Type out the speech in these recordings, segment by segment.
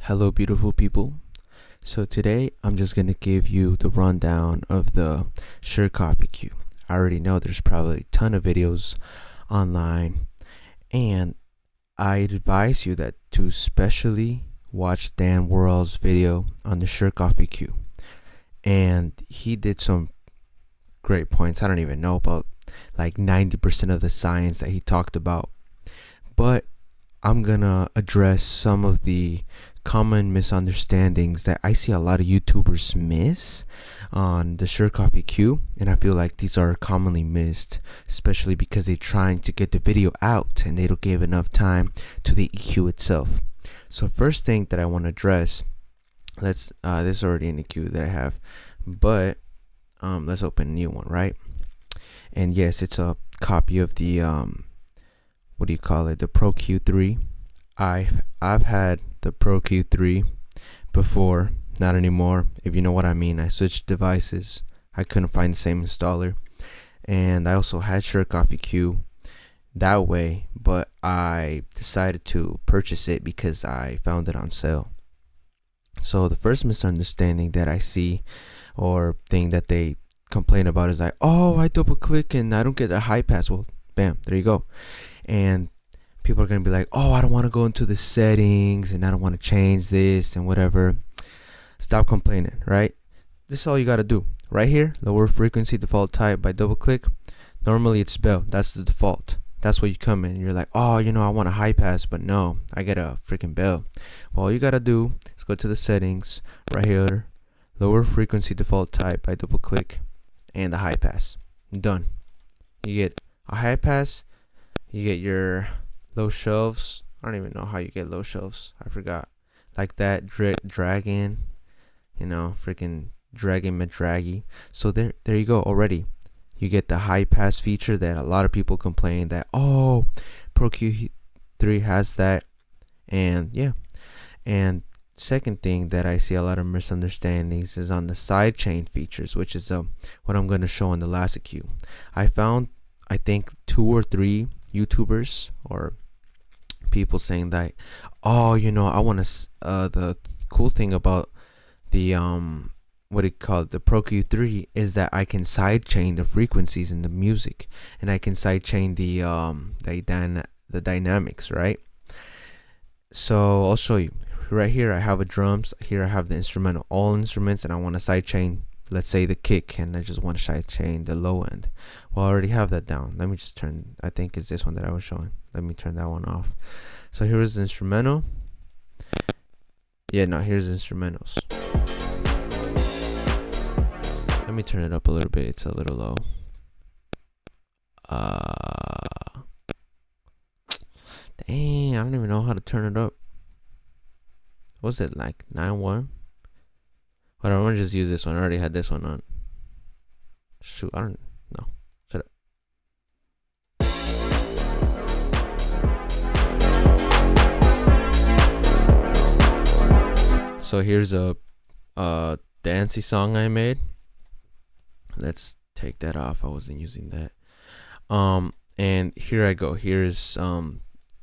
Hello, beautiful people. So today I'm just gonna give you the rundown of the Kirchoff EQ. I already know there's probably a ton of videos online, and I advise you that to especially watch Dan Worrell's video on the Kirchoff EQ. And he did some great points. I don't even know about like 90% of the science that he talked about, but I'm gonna address some of the common misunderstandings that I see a lot of YouTubers miss on the Kirchoff EQ, and I feel like these are commonly missed, especially because they're trying to get the video out and they don't give enough time to the EQ itself. So first thing that I want to address, this is already an EQ that I have, but let's open a new one, right? And yes, it's a copy of the the Pro-Q3. I've had the Pro-Q3 before, not anymore, if you know what I mean. I switched devices. I couldn't find the same installer, and I also had Kirchoff EQ that way, but I decided to purchase it because I found it on sale. So the first misunderstanding that I see, or thing that they complain about, is like, oh, I double click and I don't get a high pass. Well, bam, there you go. And people are going to be like, oh, I don't want to go into the settings and I don't want to change this and whatever. Stop complaining, right? This is all you got to do. Right here, lower frequency default type by double click. Normally it's bell. That's the default. That's where you come in. You're like, oh, I want a high pass, but no, I get a freaking bell. Well, all you got to do is go to the settings right here, lower frequency default type by double click, and the high pass. Done. You get a high pass. You get your low shelves. I don't even know how you get low shelves. I forgot. Like that dragon, freaking dragon madragi. So there you go already. You get the high pass feature that a lot of people complain that, oh, Pro-Q3 has that. And yeah. And second thing that I see a lot of misunderstandings is on the sidechain features, which is what I'm going to show in the last EQ. I found, I think, 2 or 3 YouTubers or people saying that, oh, I want to the cool thing about the the Pro-Q3 is that I can sidechain the frequencies in the music, and I can sidechain the dynamics, right? So I'll show you. Right here I have a drums, here I have the instrumental, all instruments, and I want to sidechain, let's say, the kick, and I just want to sidechain the low end. Well, I already have that down. Let me just turn, I think it's this one that I was showing. Let me turn that one off. So here is the instrumental. Yeah, no, here's the instrumentals. Let me turn it up a little bit. It's a little low. Dang, I don't even know how to turn it up. Was it like 9.1? But I'm gonna just use this one. I already had this one on. Shoot, I don't know. Shut up. So here's a dancey song I made. Let's take that off. I wasn't using that. And here I go. Here's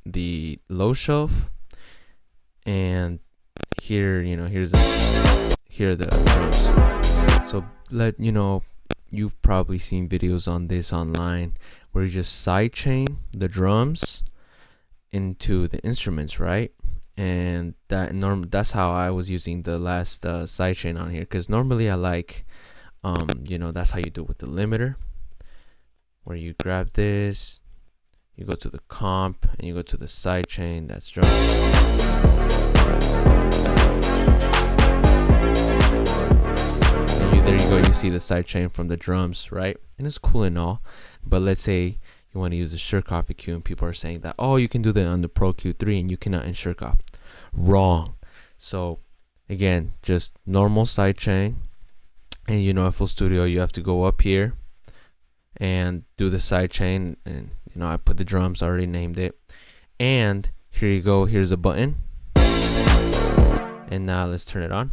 the low shelf, and here here are the drums. So you've probably seen videos on this online where you just sidechain the drums into the instruments, right? And that's how I was using the last sidechain on here, because normally I like that's how you do it with the limiter, where you grab this, you go to the comp, and you go to the sidechain. That's drum. There you go. You see the sidechain from the drums, right? And it's cool and all, but let's say you want to use the Kirchoff EQ, and people are saying that, oh, you can do that on the Pro-Q3 and you cannot in Kirchoff. Wrong. So again, just normal sidechain, and FL Studio, you have to go up here and do the sidechain, and I put the drums, I already named it, and here you go. Here's a button, and now let's turn it on.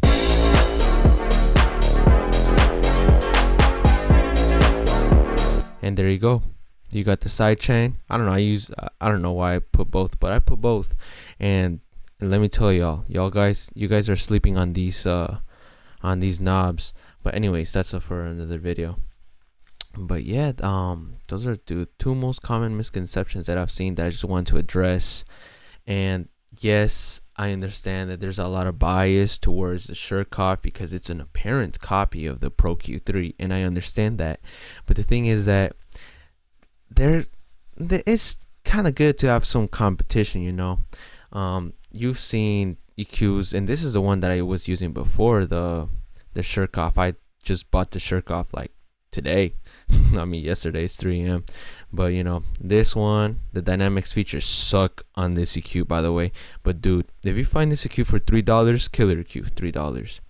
And there you go. You got the sidechain. I don't know. I don't know why I put both, but I put both, and And let me tell you guys are sleeping on these knobs. But anyways, that's for another video. But yeah, those are the two most common misconceptions that I've seen that I just want to address. And yes, I understand that there's a lot of bias towards the Kirchoff because it's an apparent copy of the Pro-Q3, and I understand that. But the thing is that it's kind of good to have some competition, you know. You've seen EQs, and this is the one that I was using before the Kirchoff. I just bought the Kirchoff like today. I mean, yesterday, it's 3 a.m. But you know, this one, the dynamics features suck on this EQ, by the way. But dude, if you find this EQ for $3, killer EQ, $3.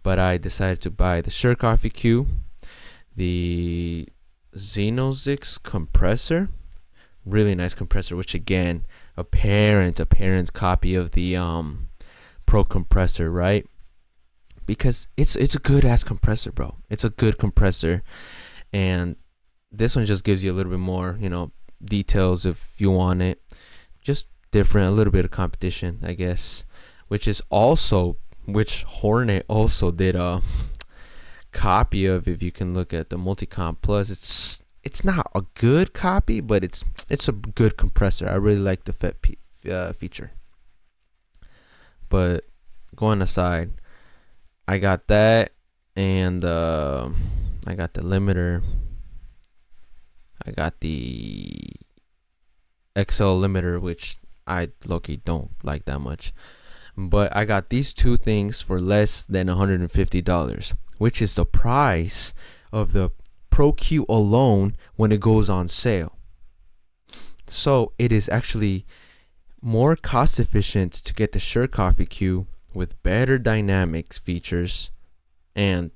But I decided to buy the Kirchoff EQ, the Xenozix compressor, really nice compressor, which again, apparent copy of the Pro compressor, right? Because it's a good ass compressor, bro. It's a good compressor. And this one just gives you a little bit more, you know, details if you want it. Just different, a little bit of competition, I guess. Which Hornet also did a copy of. If you can look at the Multicom Plus, it's not a good copy, but it's a good compressor. I really like the FET feature. But going aside, I got that, and I got the limiter. I got the XL limiter, which I low-key don't like that much. But I got these two things for less than $150, which is the price of the Pro-Q alone when it goes on sale. So it is actually more cost efficient to get the Kirchoff EQ with better dynamics features, and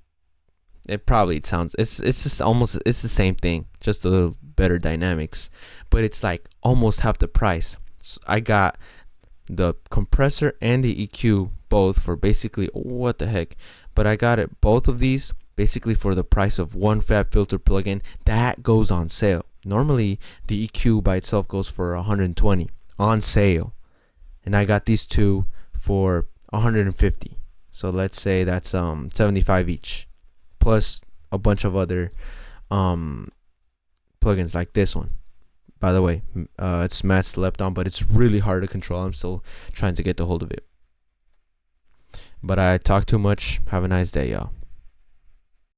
it's the same thing, just a little better dynamics, but it's like almost half the price. So I got the compressor and the EQ both for basically what the heck, but I got it both of these basically for the price of one Fabfilter plugin that goes on sale. Normally the EQ by itself goes for $120 on sale, and I got these two for $150. So let's say that's $75 each, plus a bunch of other plugins like this one. By the way, it's Matt slept on, but it's really hard to control. I'm still trying to get the hold of it. But I talk too much. Have a nice day, y'all.